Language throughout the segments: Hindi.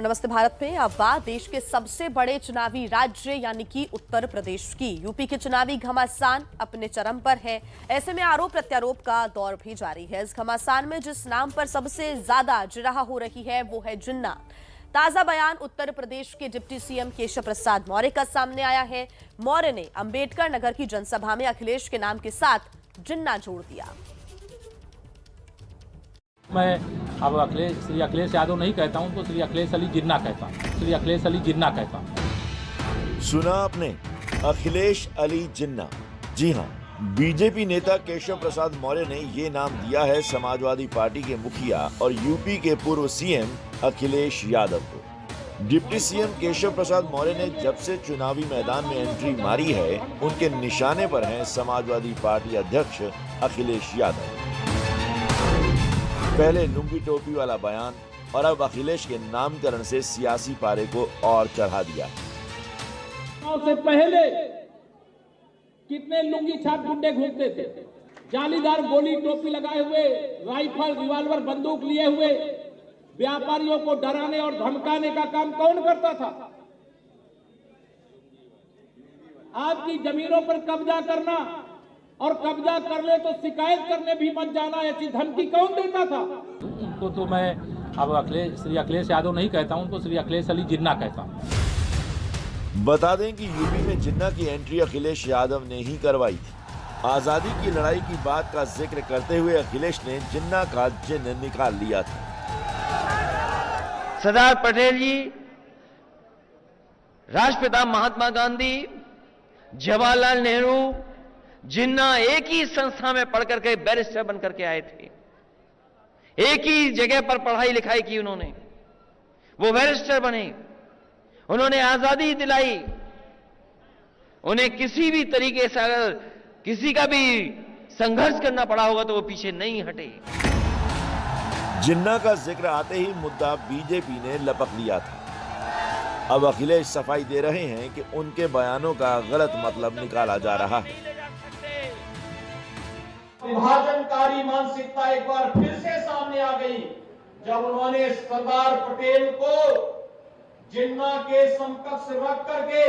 नमस्ते भारत में अब बात देश के सबसे बड़े चुनावी राज्य यानी कि उत्तर प्रदेश की। यूपी के चुनावी घमासान अपने चरम पर है। ऐसे में आरोप प्रत्यारोप का दौर भी जारी है। इस घमासान में जिस नाम पर सबसे ज्यादा जिरह हो रही है वो है जिन्ना। ताजा बयान उत्तर प्रदेश के डिप्टी सीएम केशव प्रसाद मौर्य का सामने आया है। मौर्य ने अंबेडकर नगर की जनसभा में अखिलेश के नाम के साथ जिन्ना जोड़ दिया। मैं अब श्री अखिलेश यादव नहीं कहता हूं तो श्री अखिलेश अली जिन्ना कहता हूं। श्री अखिलेश अली जिन्ना कहता हूं। सुना आपने, अखिलेश अली जिन्ना। जी हां, बीजेपी नेता केशव प्रसाद मौर्य ने ये नाम दिया है समाजवादी पार्टी के मुखिया और यूपी के पूर्व सीएम अखिलेश यादव को। डिप्टी सीएम केशव प्रसाद मौर्य ने जब से चुनावी मैदान में एंट्री मारी है, उनके निशाने पर हैं समाजवादी पार्टी अध्यक्ष अखिलेश यादव। पहले लुंगी टोपी वाला बयान और अब अखिलेश के नामकरण से सियासी पारे को और चढ़ा दिया। से पहले कितने लुंगी छाप गुंडे घूमते थे, जालीदार गोली टोपी लगाए हुए, राइफल रिवॉल्वर बंदूक लिए हुए व्यापारियों को डराने और धमकाने का काम कौन करता था? आपकी जमीनों पर कब्जा करना और कब्जा कर ले तो शिकायत करने भी मत जाना, ऐसी धमकी कौन देता था? उनको तो मैं अब श्री अखिलेश यादव नहीं कहता हूं, उनको श्री अखिलेश अली जिन्ना कहता हूं। बता दें कि यूपी में जिन्ना की एंट्री अखिलेश यादव ने ही करवाई थी। आजादी की लड़ाई की बात का जिक्र करते हुए अखिलेश ने जिन्ना का चिन्ह निकाल लिया था। सरदार पटेल जी, राष्ट्रपिता महात्मा गांधी, जवाहरलाल नेहरू, जिन्ना एक ही संस्था में पढ़ करके बैरिस्टर बन करके आए थे। एक ही जगह पर पढ़ाई लिखाई की उन्होंने, वो बैरिस्टर बने, उन्होंने आजादी दिलाई। उन्हें किसी भी तरीके से अगर किसी का भी संघर्ष करना पड़ा होगा तो वो पीछे नहीं हटे। जिन्ना का जिक्र आते ही मुद्दा बीजेपी ने लपक लिया था। अब अखिलेश सफाई दे रहे हैं कि उनके बयानों का गलत मतलब निकाला जा रहा है। विभाजनकारी मानसिकता एक बार फिर से सामने आ गई जब उन्होंने सरदार पटेल को जिन्ना के समकक्ष रख करके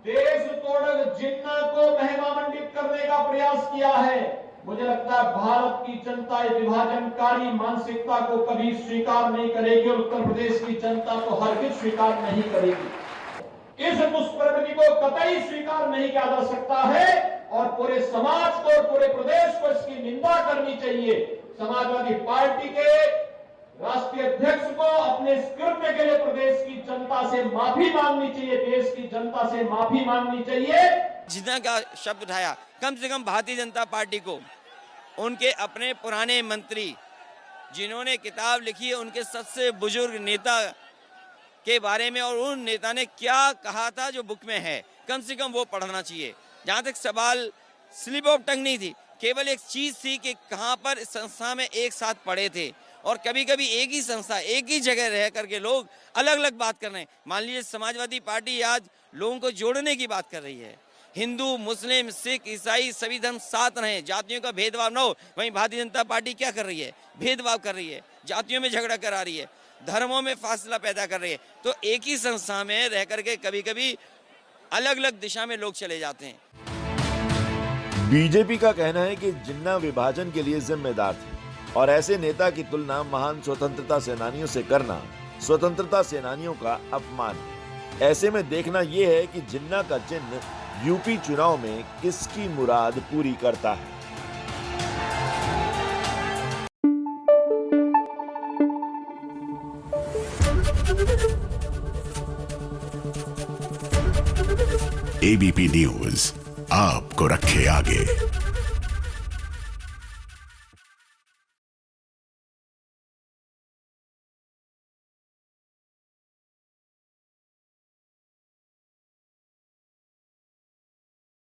देश तोड़क जिन्ना को महिमा मंडित करने का प्रयास किया है। मुझे लगता है भारत की जनता इस विभाजनकारी मानसिकता को कभी स्वीकार नहीं करेगी और उत्तर प्रदेश की जनता को हरगिज स्वीकार नहीं करेगी। इस दुष्प्रवृत्ति को कतई स्वीकार नहीं किया जा सकता है और पूरे समाज को और पूरे प्रदेश को इसकी निंदा करनी चाहिए। समाजवादी पार्टी के राष्ट्रीय अध्यक्ष को अपने इस कृत्य के लिए प्रदेश की जनता से माफी मांगनी चाहिए, देश की जनता से माफी मांगनी चाहिए। जिन्ना का शब्द उठाया, कम से कम भारतीय जनता पार्टी को उनके अपने पुराने मंत्री जिन्होंने किताब लिखी है उनके सबसे बुजुर्ग नेता के बारे में और उन नेता ने क्या कहा था जो बुक में है, कम से कम वो पढ़ना चाहिए। जहां तक सवाल स्लिप ऑफ टंग नहीं थी, केवल एक चीज थी कि कहां पर इस संस्था में एक साथ पढ़े थे और कभी कभी एक ही संस्था एक ही जगह रह करके लोग अलग अलग बात कर रहे हैं। मान लीजिए समाजवादी पार्टी आज लोगों को जोड़ने की बात कर रही है, हिंदू मुस्लिम सिख ईसाई सभी धर्म साथ रहे, जातियों का भेदभाव न हो। वहीं भारतीय जनता पार्टी क्या कर रही है? भेदभाव कर रही है, जातियों में झगड़ा करा रही है, धर्मों में फासला पैदा कर रही है। तो एक ही संस्था में रह करके कभी कभी अलग अलग दिशा में लोग चले जाते हैं। बीजेपी का कहना है कि जिन्ना विभाजन के लिए जिम्मेदार थे और ऐसे नेता की तुलना महान स्वतंत्रता सेनानियों से करना स्वतंत्रता सेनानियों का अपमान है। ऐसे में देखना यह है कि जिन्ना का चिन्ह यूपी चुनाव में किसकी मुराद पूरी करता है। एबीपी न्यूज आपको रखे आगे।